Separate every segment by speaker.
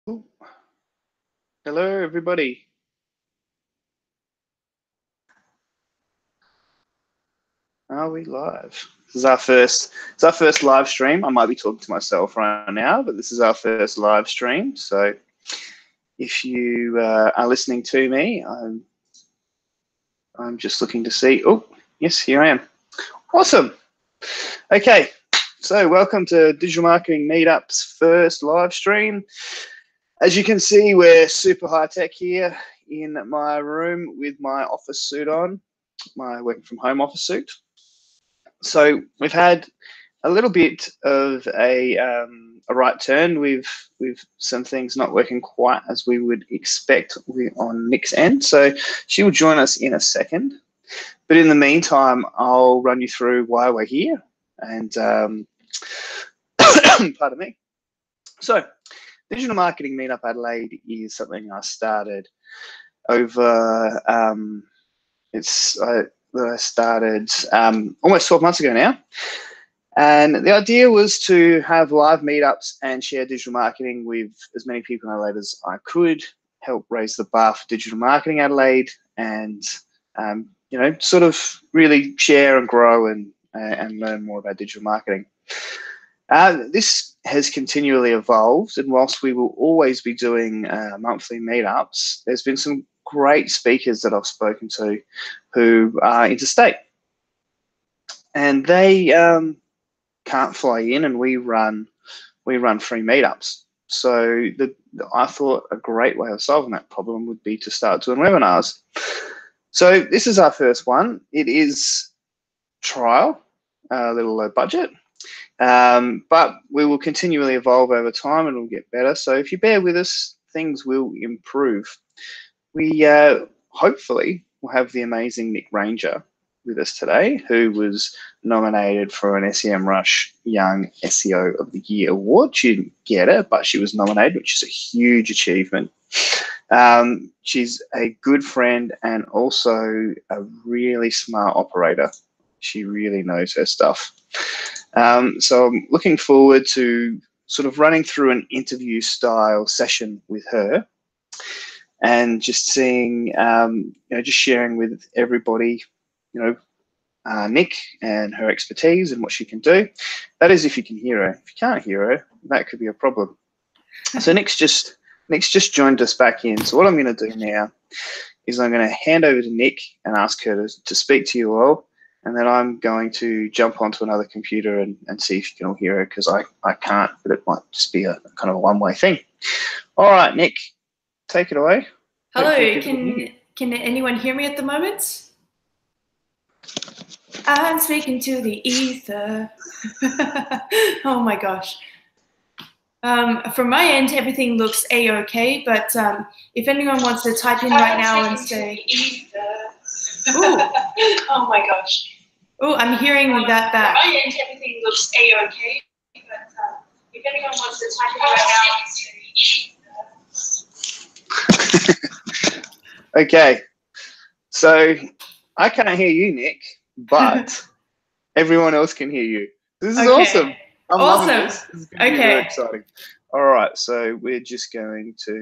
Speaker 1: Hello, everybody. Are we live? This is our first. It's our first live stream. I might be talking to myself right now, but this is our first live stream. So, if you are listening to me, I'm just looking to see. Oh, yes, here I am. Awesome. Okay, so welcome to Digital Marketing Meetup's first live stream. As you can see, we're super high tech here in my room with my office suit on, my working from home office suit. So we've had a little bit of a right turn with some things not working quite as we would expect on Nik's end. So she will join us in a second. But in the meantime, I'll run you through why we're here and pardon me. So Digital Marketing Meetup Adelaide is something I started over, I started almost 12 months ago now. And the idea was to have live meetups and share digital marketing with as many people in Adelaide as I could, help raise the bar for digital marketing Adelaide, and you know, sort of really share and grow and learn more about digital marketing. This has continually evolved, and whilst we will always be doing monthly meetups, there's been some great speakers that I've spoken to who are interstate, and they can't fly in, and we run free meetups. So I thought a great way of solving that problem would be to start doing webinars. So this is our first one. It is trial, a little low budget, but we will continually evolve over time and it'll get better. So if you bear with us, things will improve. We hopefully will have the amazing Nik Ranger with us today, who was nominated for an SEMrush Young SEO of the Year award. She didn't get it, but she was nominated, which is a huge achievement. She's a good friend and also a really smart operator. She really knows her stuff. So I'm looking forward to sort of running through an interview style session with her and just seeing, you know, just sharing with everybody, you know, Nik and her expertise and what she can do. That is if you can hear her. If you can't hear her, that could be a problem. So Nik's just joined us back in. So what I'm going to do now is I'm going to hand over to Nik and ask her to speak to you all. And then I'm going to jump onto another computer and see if you can all hear her, because I can't, but it might just be a kind of a one-way thing. All right, Nik, take it away.
Speaker 2: Hello, can anyone hear me at the moment? I'm speaking to the ether. Oh my gosh. From my end, everything looks a-okay, but if anyone wants to type in right now and say, ooh.
Speaker 3: Oh my gosh.
Speaker 2: Oh, I'm hearing that back.
Speaker 3: From my end, everything looks a-okay, but if anyone wants to type in right now and say,
Speaker 1: Okay, so I can't hear you, Nik, but everyone else can hear you. This is awesome. I'm loving this. This is going to be very exciting. All right, so we're just going to,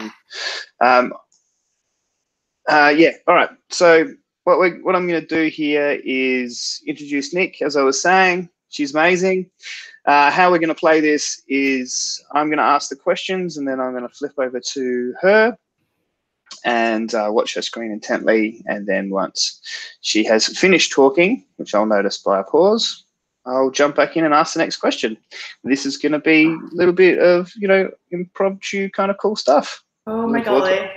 Speaker 1: yeah. All right. So what I'm going to do here is introduce Nik. As I was saying, she's amazing. How we're going to play this is I'm going to ask the questions, and then I'm going to flip over to her and watch her screen intently. And then once she has finished talking, which I'll notice by a pause, I'll jump back in and ask the next question. This is going to be a little bit of, you know, impromptu kind of cool stuff.
Speaker 2: Oh my golly.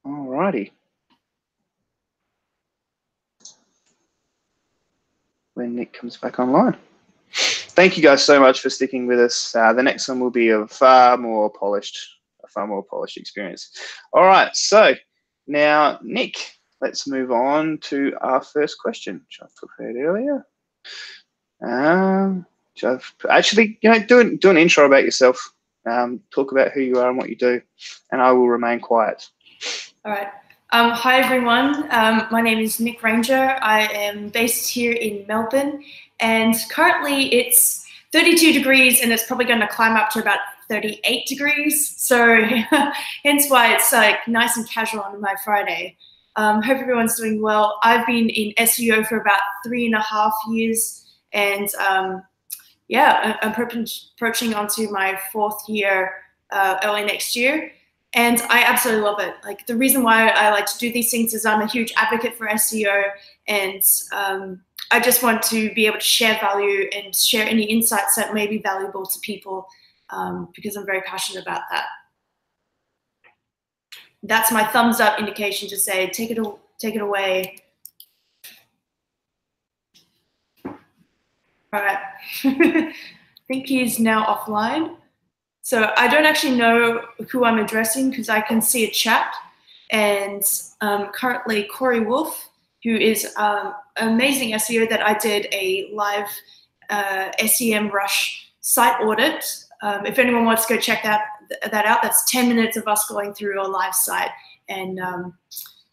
Speaker 1: All righty. When Nik comes back online. Thank you guys so much for sticking with us. The next one will be a far more polished experience. All right, so now Nik, let's move on to our first question, which I prepared earlier. Actually, you know, do an intro about yourself. Talk about who you are and what you do, and I will remain quiet.
Speaker 2: All right. Hi, everyone. My name is Nik Ranger. I am based here in Melbourne, and currently it's 32 degrees, and it's probably going to climb up to about 38 degrees. So hence why it's like nice and casual on my Friday. Hope everyone's doing well. I've been in SEO for about 3.5 years, and yeah, I'm approaching onto my 4th year early next year. And I absolutely love it. Like, the reason why I like to do these things is I'm a huge advocate for SEO, and I just want to be able to share value and share any insights that may be valuable to people, because I'm very passionate about that. That's my thumbs up indication to say, take it away. All right. I think he's now offline. So I don't actually know who I'm addressing because I can see a chat. And currently Corey Wolf, who is an amazing SEO that I did a live SEM Rush site audit. If anyone wants to go check that out, that's 10 minutes of us going through a live site and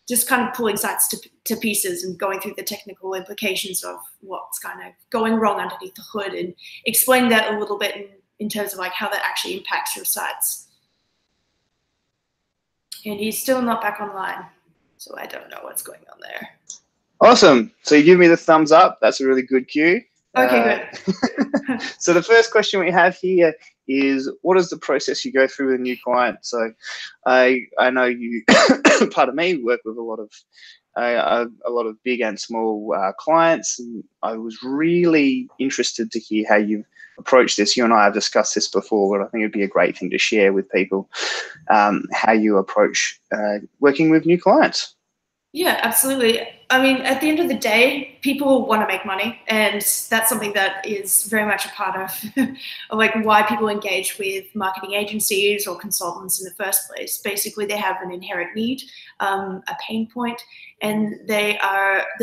Speaker 2: just kind of pulling sites to pieces and going through the technical implications of what's kind of going wrong underneath the hood, and explaining that a little bit in terms of like how that actually impacts your sites. And he's still not back online, so I don't know what's going on there.
Speaker 1: Awesome. So you give me the thumbs up. That's a really good cue.
Speaker 2: Okay, good.
Speaker 1: So the first question we have here is, what is the process you go through with a new client? So I know you, pardon me, work with a lot of big and small clients, and I was really interested to hear how you approach this. You and I have discussed this before, but I think it'd be a great thing to share with people, how you approach working with new clients.
Speaker 2: Yeah, absolutely. I mean, at the end of the day, people want to make money, and that's something that is very much a part of like why people engage with marketing agencies or consultants in the first place. Basically, they have an inherent need, a pain point, and their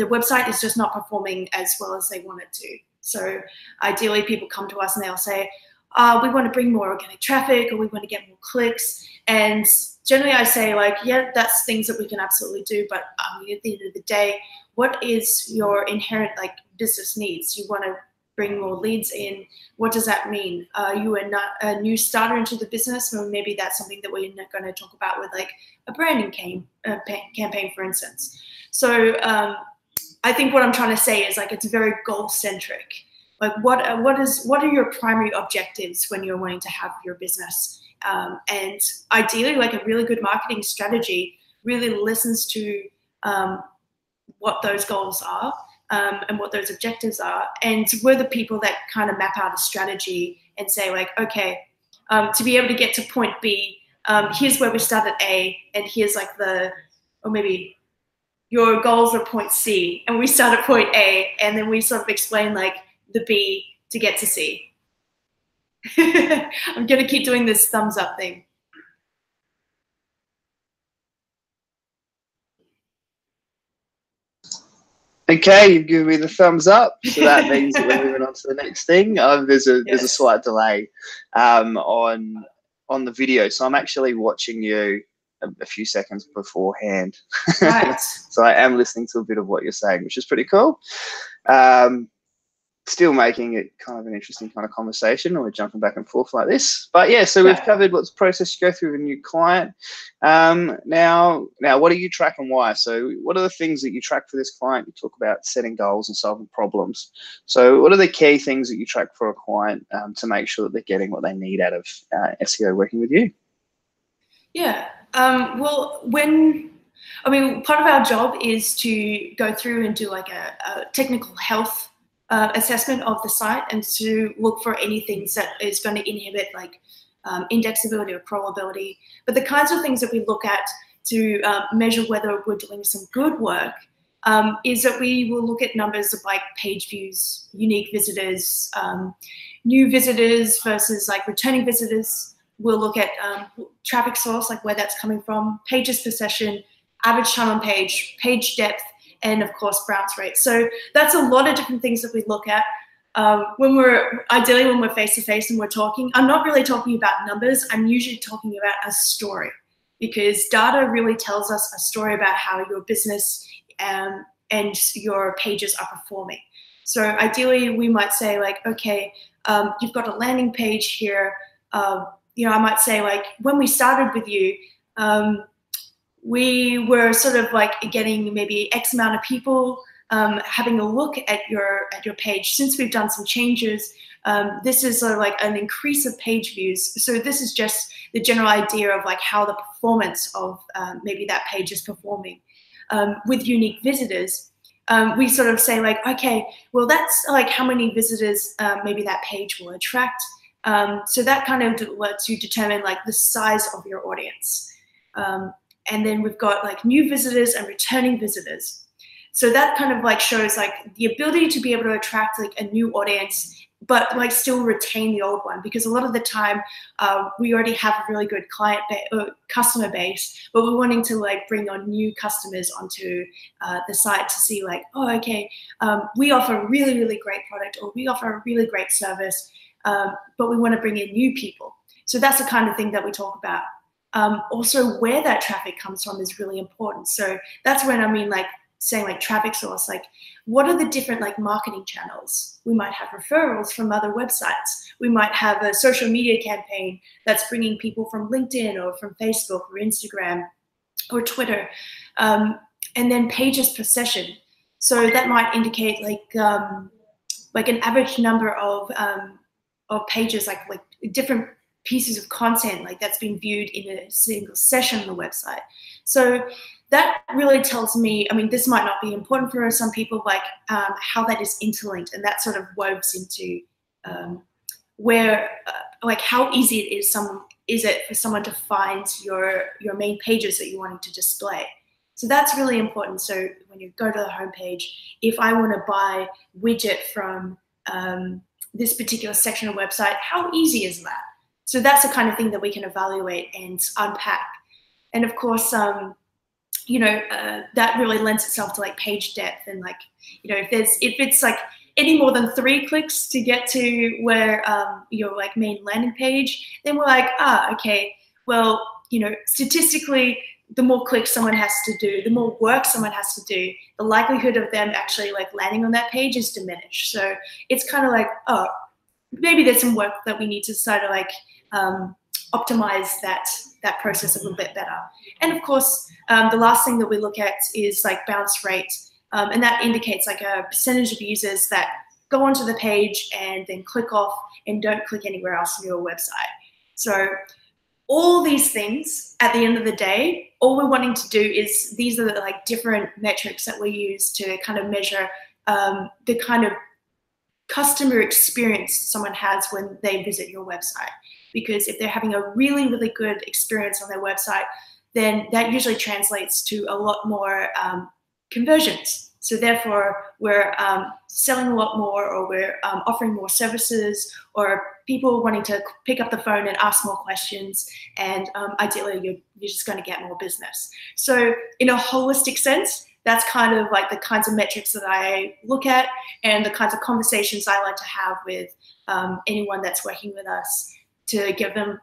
Speaker 2: website is just not performing as well as they want it to. So ideally, people come to us and they'll say, we want to bring more organic traffic, or we want to get more clicks. And generally I say, like, yeah, that's things that we can absolutely do. But at the end of the day, what is your inherent like business needs? You want to bring more leads in. What does that mean? You are not a new starter into the business, or maybe that's something that we're not going to talk about with like a branding campaign, for instance. So I think what I'm trying to say is like it's very goal centric. Like what are your primary objectives when you're wanting to have your business? And ideally, like a really good marketing strategy really listens to what those goals are and what those objectives are. And we're the people that kind of map out a strategy and say, like, okay, to be able to get to point B, here's where we start at A, and here's like or maybe your goals are point C, and we start at point A, and then we sort of explain like the B to get to C. I'm going to keep doing this thumbs up thing.
Speaker 1: Okay, you've given me the thumbs up, so that means that we're moving on to the next thing. There's a slight delay on the video, so I'm actually watching you a few seconds beforehand.
Speaker 2: Right.
Speaker 1: So I am listening to a bit of what you're saying, which is pretty cool. Still making it kind of an interesting kind of conversation, or we're jumping back and forth like this. But yeah, so we've covered what's the process you go through with a new client. Now, what do you track and why? So what are the things that you track for this client? You talk about setting goals and solving problems. So what are the key things that you track for a client to make sure that they're getting what they need out of SEO working with you?
Speaker 2: Yeah. Well, part of our job is to go through and do like a technical health assessment of the site, and to look for anything that is going to inhibit like indexability or crawlability. But the kinds of things that we look at to measure whether we're doing some good work is that we will look at numbers of like page views, unique visitors, new visitors versus like returning visitors. We'll look at traffic source, like where that's coming from, pages per session, average time on page, page depth, and of course bounce rate. So that's a lot of different things that we look at when we're face to face and we're talking. I'm not really talking about numbers. I'm usually talking about a story, because data really tells us a story about how your business and your pages are performing. So ideally we might say like, okay, you've got a landing page here. you know, I might say like when we started with you, we were sort of like getting maybe X amount of people having a look at your page. Since we've done some changes, this is sort of like an increase of page views. So this is just the general idea of like how the performance of maybe that page is performing. With unique visitors, we sort of say like, okay, well, that's like how many visitors maybe that page will attract. So that kind of lets you determine like the size of your audience. And then we've got like new visitors and returning visitors. So that kind of like shows like the ability to be able to attract like a new audience, but like still retain the old one, because a lot of the time we already have a really good customer base, but we're wanting to like bring on new customers onto the site to see like, oh, okay, we offer a really, really great product, or we offer a really great service, but we want to bring in new people. So that's the kind of thing that we talk about. Also, where that traffic comes from is really important. So that's when I mean like saying like traffic source, like what are the different like marketing channels? We might have referrals from other websites. We might have a social media campaign that's bringing people from LinkedIn or from Facebook or Instagram or Twitter, and then pages per session. So that might indicate like an average number of pages, like different pieces of content like that's been viewed in a single session on the website. So that really tells me, I mean, this might not be important for some people, like how that is interlinked, and that sort of woves into where, like how easy is it for someone to find your main pages that you're wanting to display. So that's really important. So when you go to the homepage, if I want to buy widget from this particular section of website, how easy is that? So that's the kind of thing that we can evaluate and unpack. And of course, you know, that really lends itself to like page depth, and like, you know, if it's like any more than 3 clicks to get to where your like main landing page, then we're like, okay, well, you know, statistically, the more clicks someone has to do, the more work someone has to do, the likelihood of them actually like landing on that page is diminished. So it's kind of like, oh, maybe there's some work that we need to sort of like optimize that process a little bit better. And of course, the last thing that we look at is like bounce rate, and that indicates like a percentage of users that go onto the page and then click off and don't click anywhere else on your website. So all these things, at the end of the day, all we're wanting to do is, these are the like different metrics that we use to kind of measure the kind of customer experience someone has when they visit your website. Because if they're having a really, really good experience on their website, then that usually translates to a lot more conversions. So therefore, we're selling a lot more, or we're offering more services, or people wanting to pick up the phone and ask more questions, and ideally you're just going to get more business. So in a holistic sense, that's kind of like the kinds of metrics that I look at, and the kinds of conversations I like to have with anyone that's working with us, to give them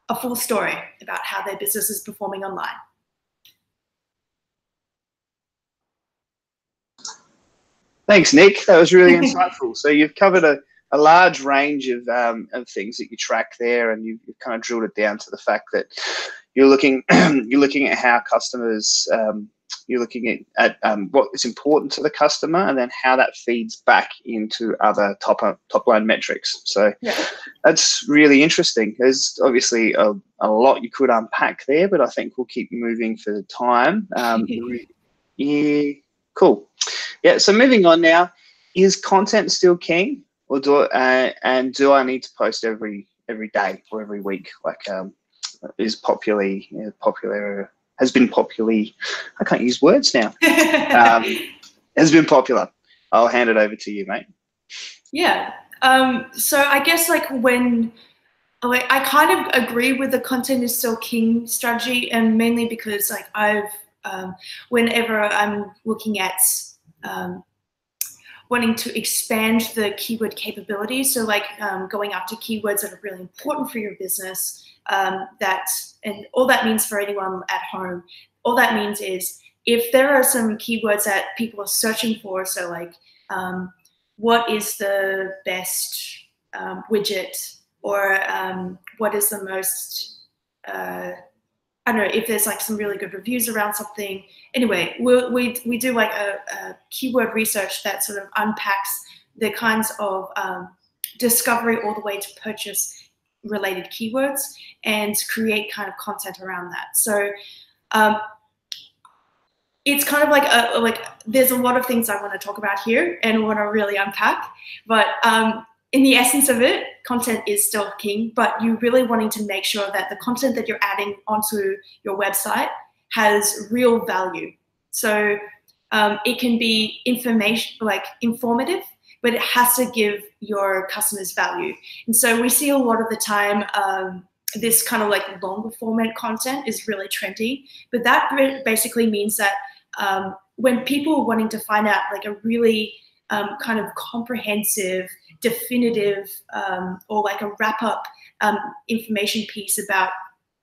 Speaker 2: a full story about how their business is performing online.
Speaker 1: Thanks, Nick. That was really insightful. So you've covered a large range of things that you track there, and you've kind of drilled it down to the fact that you're looking at how customers, you're looking at what is important to the customer, and then how that feeds back into other top line metrics. So yeah, that's really interesting. There's obviously a lot you could unpack there, but I think we'll keep moving for the time. Yeah, cool. Yeah, so moving on now, is content still king, or do I need to post every day or every week, like is has been popularly, I can't use words now, has been popular. I'll hand it over to you, mate.
Speaker 2: Yeah, so I guess like I kind of agree with the content is still king strategy, and mainly because like whenever I'm looking at wanting to expand the keyword capabilities, so like going after keywords that are really important for your business, and all that means for anyone at home, all that means is if there are some keywords that people are searching for, so like what is the best widget or what is the most, I don't know, if there's like some really good reviews around something. Anyway, we do like a keyword research that sort of unpacks the kinds of discovery all the way to purchase related keywords and create kind of content around that. So it's kind of like there's a lot of things I want to talk about here and want to really unpack, but in the essence of it, content is still king, but you're really wanting to make sure that the content that you're adding onto your website has real value. So it can be informative, but it has to give your customers value. And so we see a lot of the time this kind of like longer format content is really trendy, but that basically means that when people are wanting to find out like a really kind of comprehensive, definitive, or like a wrap-up information piece about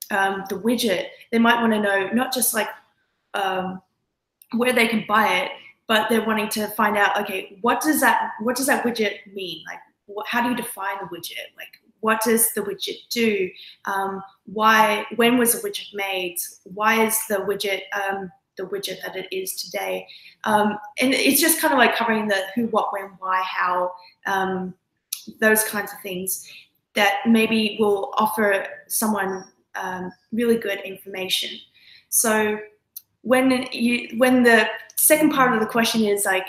Speaker 2: the widget, they might want to know not just like where they can buy it, but they're wanting to find out, okay, what does that widget mean? Like, how do you define the widget? Like, what does the widget do? When was the widget made? Why is the widget that it is today? And it's just kind of like covering the who, what, when, why, how, those kinds of things that maybe will offer someone really good information. So when the second part of the question is like,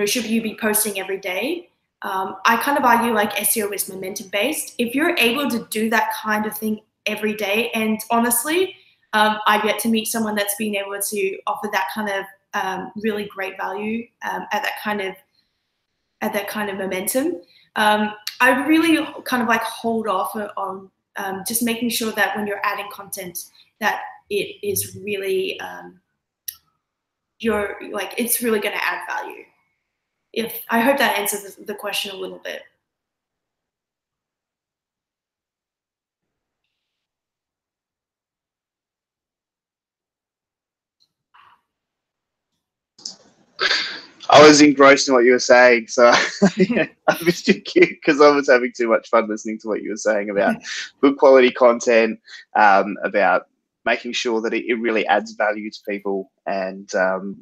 Speaker 2: should you be posting every day? I kind of argue like SEO is momentum based. If you're able to do that kind of thing every day, and honestly, I've yet to meet someone that's been able to offer that kind of really great value at that kind of momentum. I really kind of like hold off on just making sure that when you're adding content that it is really it's really going to add value. I hope that answers the question a little bit.
Speaker 1: I was engrossed in what you were saying, so yeah, I missed your cue because I was having too much fun listening to what you were saying about good quality content, about making sure that it really adds value to people, and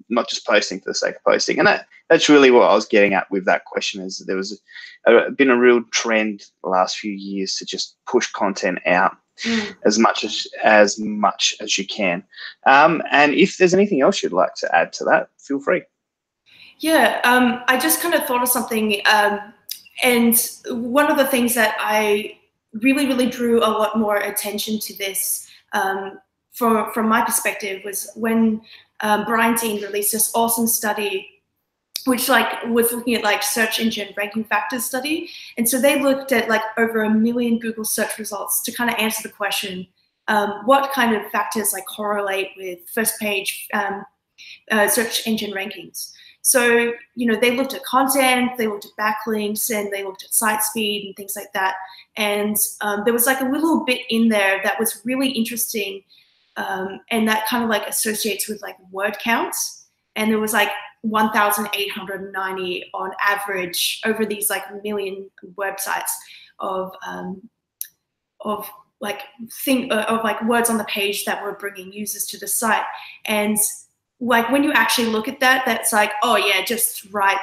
Speaker 1: not just posting for the sake of posting. And that's really what I was getting at with that question, is that there was been a real trend the last few years to just push content out as much as you can. And if there's anything else you'd like to add to that, feel free.
Speaker 2: Yeah, I just kind of thought of something, and one of the things that I really drew a lot more attention to this from my perspective was when Brian Dean released this awesome study, which was looking at like search engine ranking factors study. And so they looked at like over 1 million Google search results to kind of answer the question, what kind of factors like correlate with first page search engine rankings. So, they looked at content, they looked at backlinks, and they looked at site speed and things like that. And there was like a little bit in there that was really interesting, and that kind of like associates with like word counts. And there was like 1,890 on average over these like 1 million websites of words on the page that were bringing users to the site. And like when you actually look at that, that's like, oh yeah, just write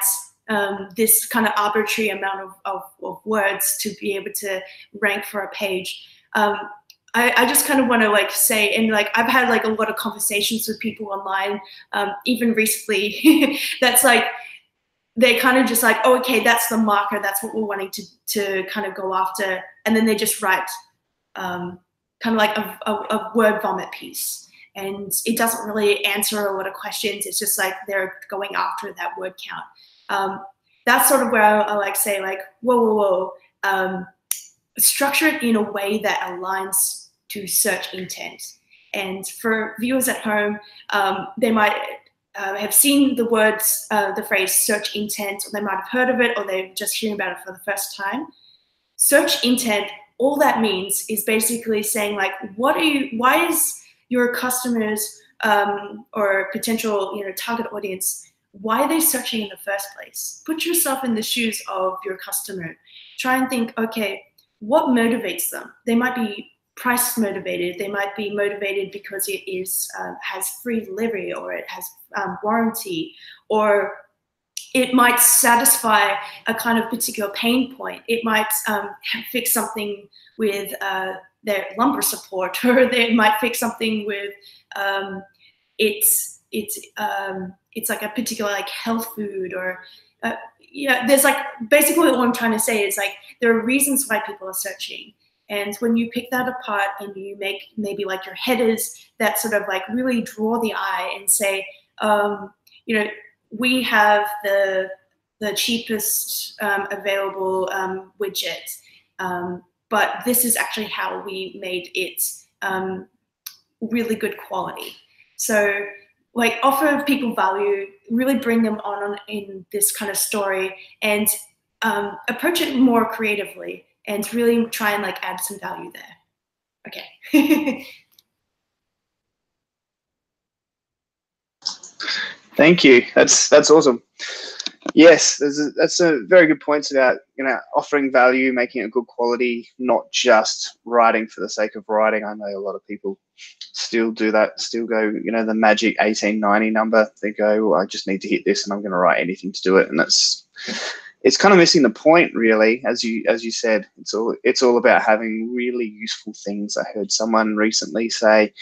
Speaker 2: this kind of arbitrary amount of words to be able to rank for a page. I just kind of want to like say, and like I've had like a lot of conversations with people online, even recently, that's like, they kind of just like, oh, okay, that's the marker, that's what we're wanting to kind of go after. And then they just write kind of like a word vomit piece. And it doesn't really answer a lot of questions. It's just like they're going after that word count. That's sort of where I like say like, whoa. Structure it in a way that aligns to search intent. And for viewers at home, they might have seen the words, the phrase search intent, or they might have heard of it, or they're just hearing about it for the first time. Search intent, all that means is basically saying like, why is your customers or potential target audience, why are they searching in the first place? Put yourself in the shoes of your customer. Try and think, okay, what motivates them. They might be price motivated. They might be motivated because it is has free delivery, or it has warranty, or it might satisfy a kind of particular pain point. It might fix something with their lumbar support, or they might fix something with it's like a particular like health food, or yeah. There's like basically what I'm trying to say is like there are reasons why people are searching. And when you pick that apart and you make maybe like your headers that sort of like really draw the eye and say, you know, we have the cheapest available widget, but this is actually how we made it really good quality. So like offer people value, really bring them on in this kind of story, and approach it more creatively, and really try and like add some value there. Okay.
Speaker 1: Thank you. That's awesome. Yes, that's a very good point about, you know, offering value, making it good quality, not just writing for the sake of writing. I know a lot of people still do that, still go, you know, the magic 1890 number. They go, well, I just need to hit this and I'm going to write anything to do it. And it's kind of missing the point, really. As you said, it's all about having really useful things. I heard someone recently say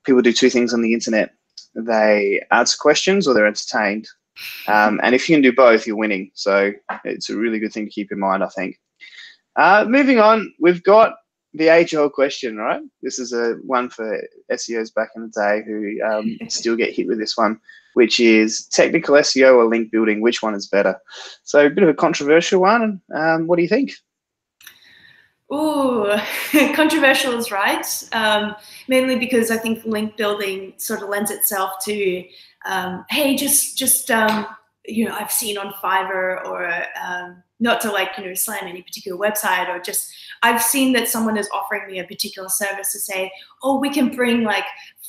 Speaker 1: people do two things on the internet. They answer questions or they're entertained. And if you can do both, you're winning. So it's a really good thing to keep in mind, I think. Moving on, we've got the age-old question, right? This is a one for SEOs back in the day who still get hit with this one, which is technical SEO or link building, which one is better? So a bit of a controversial one. What do you think?
Speaker 2: Ooh, controversial is right. Mainly because I think link building sort of lends itself to, hey, just you know, I've seen on Fiverr, or not to like, you know, slam any particular website, or just I've seen that someone is offering me a particular service to say, oh, we can bring like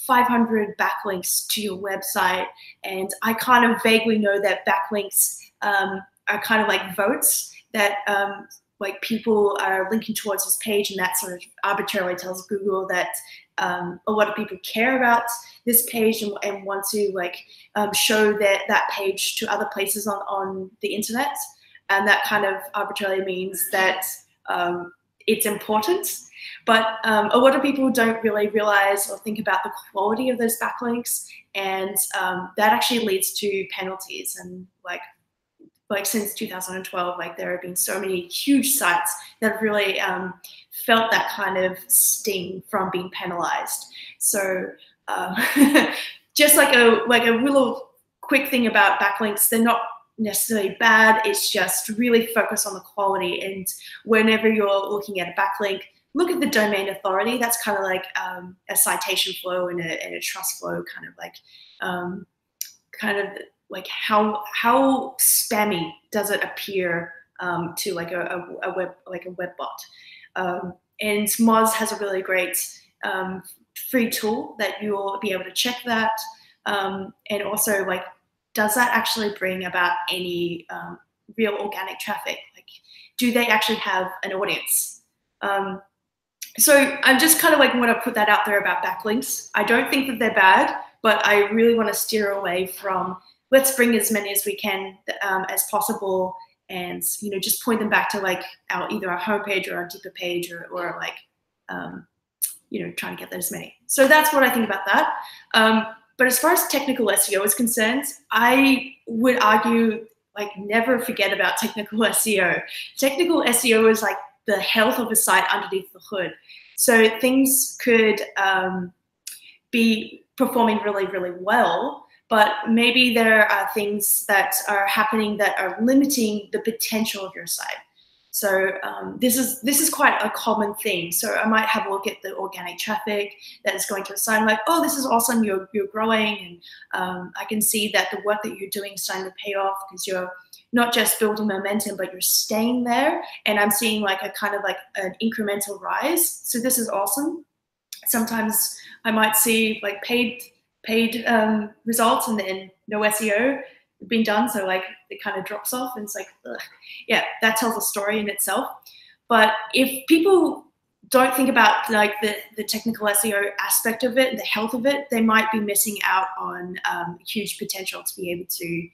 Speaker 2: 500 backlinks to your website. And I kind of vaguely know that backlinks are kind of like votes that like people are linking towards this page, and that sort of arbitrarily tells Google that a lot of people care about this page and want to like show that page to other places on the internet. And that kind of arbitrarily means that it's important. But a lot of people don't really realize or think about the quality of those backlinks, and that actually leads to penalties. And like since 2012, like there have been so many huge sites that have really felt that kind of sting from being penalized. So just like a little quick thing about backlinks, they're not necessarily bad. It's just really focus on the quality. And whenever you're looking at a backlink, look at the domain authority. That's kind of like a citation flow and a trust flow, kind of like how spammy does it appear to like a web bot. And Moz has a really great free tool that you'll be able to check that. And also, like, does that actually bring about any real organic traffic? Like, do they actually have an audience? So I just kind of like want to put that out there about backlinks. I don't think that they're bad, but I really want to steer away from let's bring as many as we can as possible, and just point them back to like either our homepage or our deeper page, or like trying to get as many. So that's what I think about that. But as far as technical SEO is concerned, I would argue like never forget about technical SEO. Technical SEO is like the health of a site underneath the hood. So things could be performing really, really well, but maybe there are things that are happening that are limiting the potential of your site. So this is quite a common thing. So I might have a look at the organic traffic that is going to a site. I'm like, oh, this is awesome. You're growing, and I can see that the work that you're doing is starting to pay off because you're not just building momentum, but you're staying there. And I'm seeing like a kind of like an incremental rise. So this is awesome. Sometimes I might see like paid results and then no SEO being done, so like it kind of drops off, and it's like, ugh. Yeah, that tells a story in itself. But if people don't think about like the technical SEO aspect of it, the health of it, they might be missing out on huge potential to be able to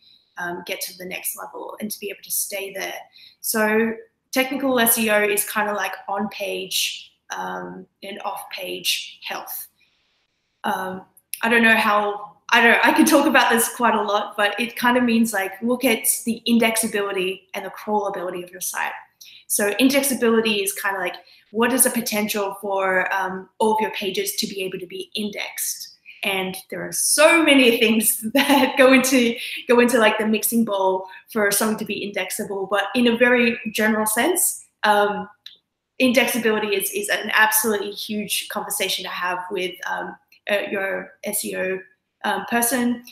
Speaker 2: get to the next level and to be able to stay there. So technical SEO is kind of like on-page and off-page health. I don't know how, I could talk about this quite a lot, but it kind of means like, look at the indexability and the crawlability of your site. So indexability is kind of like, what is the potential for all of your pages to be able to be indexed? And there are so many things that go into like the mixing bowl for something to be indexable. But in a very general sense, indexability is an absolutely huge conversation to have with your SEO person,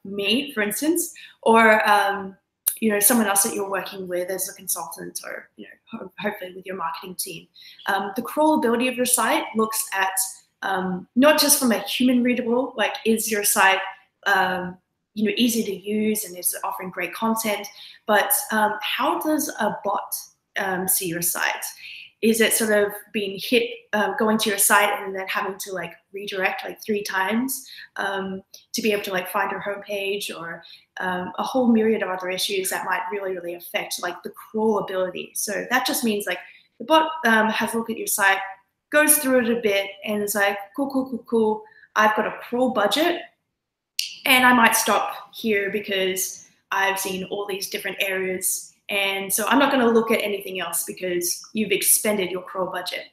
Speaker 2: me, for instance, or you know, someone else that you're working with as a consultant, or you know, hopefully with your marketing team. The crawlability of your site looks at not just from a human readable, like is your site you know, easy to use and is offering great content, but how does a bot see your site? Is it sort of being hit, going to your site and then having to like redirect like 3 times to be able to like find your homepage, or a whole myriad of other issues that might really, really affect like the crawlability. So that just means like the bot has a look at your site, goes through it a bit, and is like, cool, cool, cool, cool. I've got a crawl budget, and I might stop here because I've seen all these different areas. And so I'm not going to look at anything else because you've expended your crawl budget.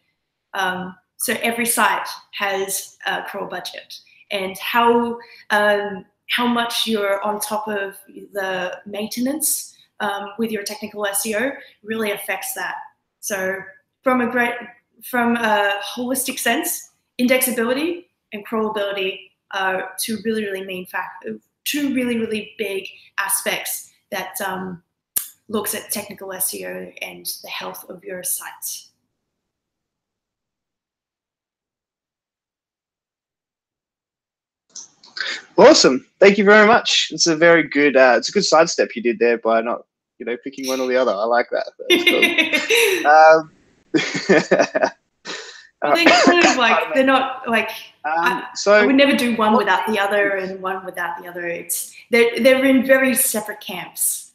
Speaker 2: So every site has a crawl budget, and how much you're on top of the maintenance with your technical SEO really affects that. So from a holistic sense, indexability and crawlability are two really, really big aspects that looks at technical SEO and the health of your site.
Speaker 1: Awesome. Thank you very much. It's a very good, it's a good sidestep you did there by not, you know, picking one or the other. I like that.
Speaker 2: They're kind of like, they're not like,
Speaker 1: so
Speaker 2: I would never do one without the other and one without the other. They're in very separate camps.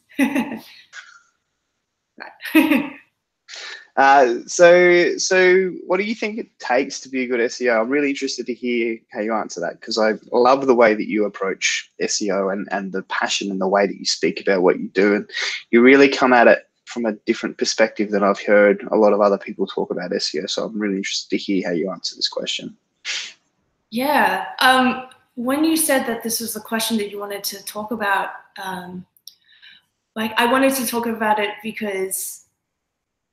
Speaker 1: So what do you think it takes to be a good SEO? I'm really interested to hear how you answer that, because I love the way that you approach SEO and the passion and the way that you speak about what you do, and you really come at it from a different perspective than I've heard a lot of other people talk about SEO. So I'm really interested to hear how you answer this question.
Speaker 2: Yeah. When you said that this was the question that you wanted to talk about, like I wanted to talk about it because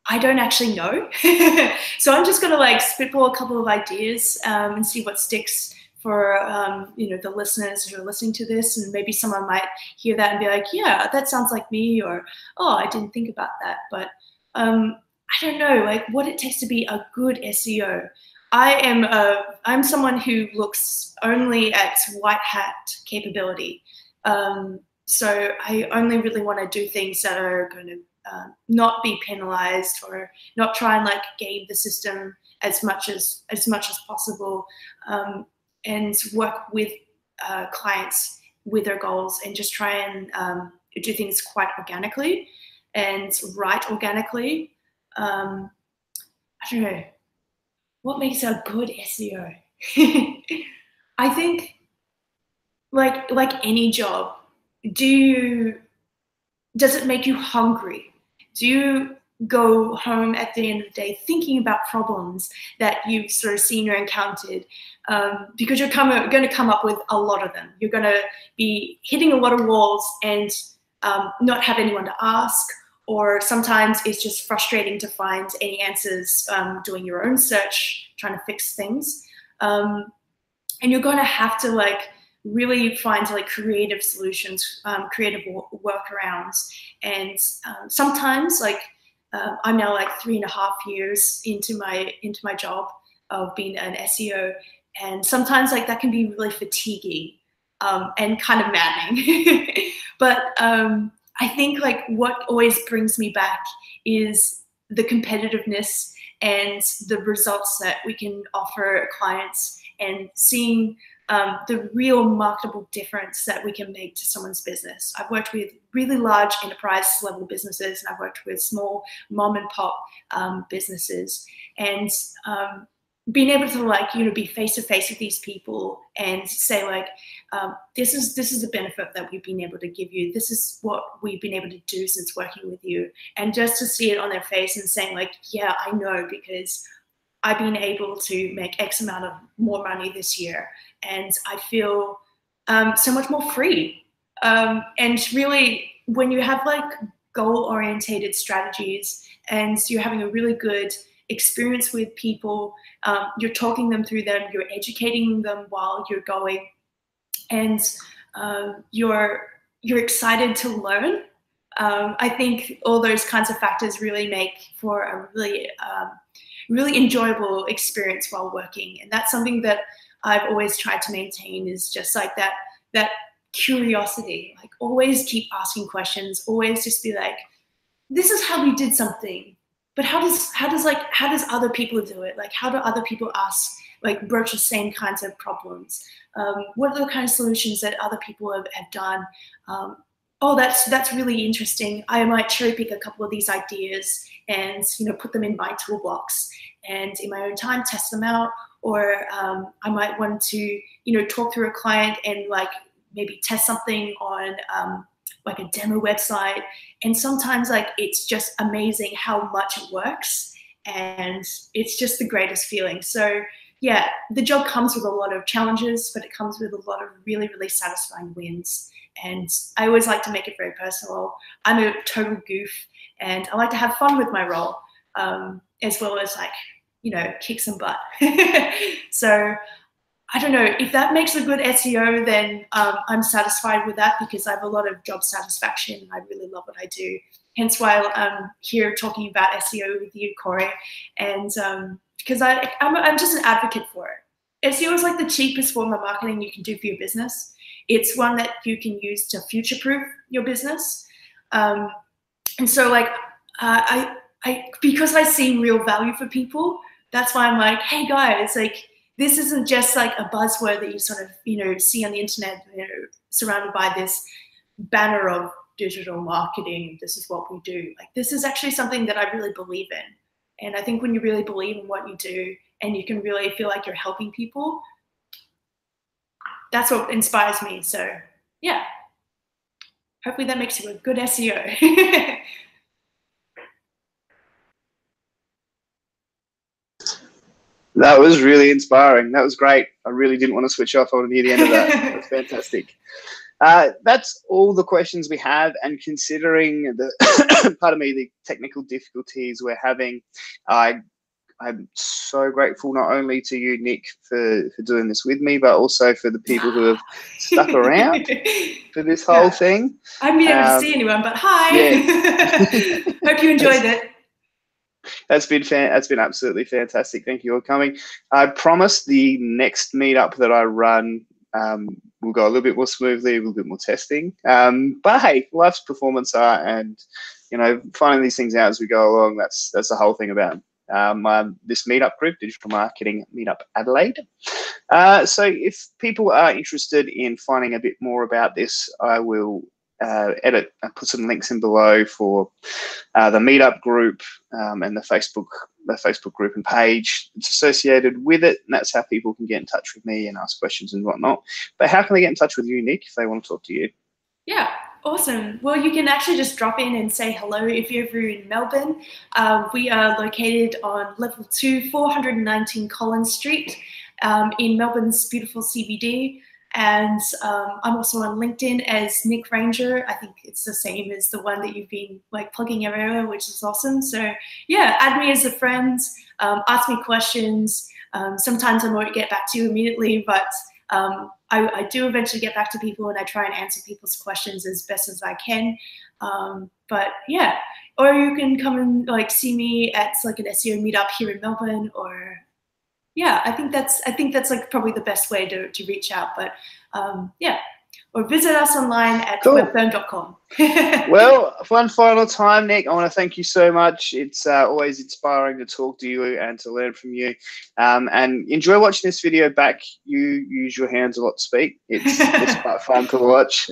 Speaker 2: I don't actually know. So I'm just going to like spitball a couple of ideas and see what sticks for you know, the listeners who are listening to this, and maybe someone might hear that and be like, yeah, that sounds like me, or oh, I didn't think about that. But I don't know, like what it takes to be a good SEO. I'm someone who looks only at white hat capability. So I only really want to do things that are going to not be penalized, or not try and like game the system as much as possible, and work with clients with their goals, and just try and do things quite organically and write organically. I don't know. What makes a good SEO? I think like any job, does it make you hungry? Do you go home at the end of the day thinking about problems that you've sort of seen or encountered? Because you're going to come up with a lot of them. You're going to be hitting a lot of walls and not have anyone to ask, or sometimes it's just frustrating to find any answers doing your own search, trying to fix things. And you're going to have to like really find like creative solutions, creative workarounds. And sometimes like I'm now like 3.5 years into my job of being an SEO, and sometimes like that can be really fatiguing and kind of maddening. But I think like what always brings me back is the competitiveness and the results that we can offer clients, and seeing the real marketable difference that we can make to someone's business. I've worked with really large enterprise level businesses, and I've worked with small mom and pop businesses, and being able to, like, you know, be face to face with these people and say, like, this is the benefit that we've been able to give you. This is what we've been able to do since working with you. And just to see it on their face and saying, like, yeah, I know, because I've been able to make X amount of more money this year, and I feel so much more free. And really, when you have like goal-orientated strategies and you're having a really good experience with people, you're talking them through them, you're educating them while you're going, and you're excited to learn. I think all those kinds of factors really make for a really enjoyable experience while working. And that's something that I've always tried to maintain, is just like that curiosity. Like, always keep asking questions, always just be like, this is how we did something, but how does other people do it? Like, how do other people broach the same kinds of problems? What are the kind of solutions that other people have done? Oh, that's really interesting. I might cherry pick a couple of these ideas and, you know, put them in my toolbox, and in my own time test them out. Or I might want to, you know, talk through a client and like maybe test something on like a demo website. And sometimes, like, it's just amazing how much it works, and it's just the greatest feeling. So yeah, the job comes with a lot of challenges, but it comes with a lot of really, really satisfying wins. And I always like to make it very personal. I'm a total goof, and I like to have fun with my role, as well as, like, you know, kick some butt. So I don't know if that makes a good SEO, then I'm satisfied with that, because I have a lot of job satisfaction. I really love what I do. Hence why I'm here talking about SEO with you, Corey. And because I'm just an advocate for it. SEO is like the cheapest form of marketing you can do for your business. It's one that you can use to future-proof your business. And so, like, because I see real value for people, that's why I'm like, hey guys, like, this isn't just like a buzzword that you sort of, you know, see on the internet, you know, surrounded by this banner of digital marketing. This is what we do. Like, this is actually something that I really believe in. And I think when you really believe in what you do and you can really feel like you're helping people, that's what inspires me. So yeah, hopefully that makes you a good SEO.
Speaker 1: That was really inspiring. That was great. I really didn't want to switch off. I want to hear the end of that. That was fantastic. That's all the questions we have. And considering the, pardon me, the technical difficulties we're having, I'm so grateful not only to you, Nik, for doing this with me, but also for the people who have stuck around for this whole thing.
Speaker 2: I haven't been able to see anyone, but hi. Yeah. Hope you enjoyed it.
Speaker 1: That's been absolutely fantastic. Thank you for coming. I promise the next meetup that I run will go a little bit more smoothly, a little bit more testing. But hey, life's performance art, and, you know, finding these things out as we go along. That's the whole thing about this meetup group, Digital Marketing Meetup Adelaide. So if people are interested in finding a bit more about this, I will edit and put some links in below for the meetup group and the Facebook group and page that's associated with it, and that's how people can get in touch with me and ask questions and whatnot. But how can they get in touch with you, Nik, if they want to talk to you?
Speaker 2: Yeah, awesome. Well, you can actually just drop in and say hello if you're ever in Melbourne. We are located on level 2, 419 Collins Street in Melbourne's beautiful CBD. And I'm also on LinkedIn as Nik Ranger. I think it's the same as the one that you've been like plugging everywhere, which is awesome. So yeah, add me as a friend, ask me questions. Sometimes I won't get back to you immediately, but I do eventually get back to people, and I try and answer people's questions as best as I can. But yeah, or you can come and like see me at like an SEO meetup here in Melbourne, or yeah, I think that's like probably the best way to reach out. But yeah, or visit us online at
Speaker 1: Cool.
Speaker 2: webfirm.com.
Speaker 1: Well, one final time, Nick, I want to thank you so much. It's always inspiring to talk to you and to learn from you. And enjoy watching this video back. You use your hands a lot to speak. It's quite fun to watch.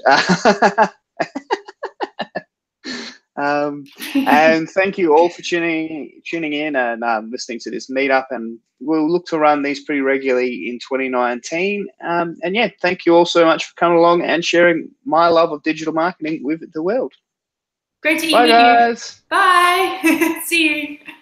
Speaker 1: And thank you all for tuning in and listening to this meetup. And we'll look to run these pretty regularly in 2019. And yeah, thank you all so much for coming along and sharing my love of digital marketing with the world.
Speaker 2: Great to meet you.
Speaker 1: Bye, guys.
Speaker 2: Bye. See you.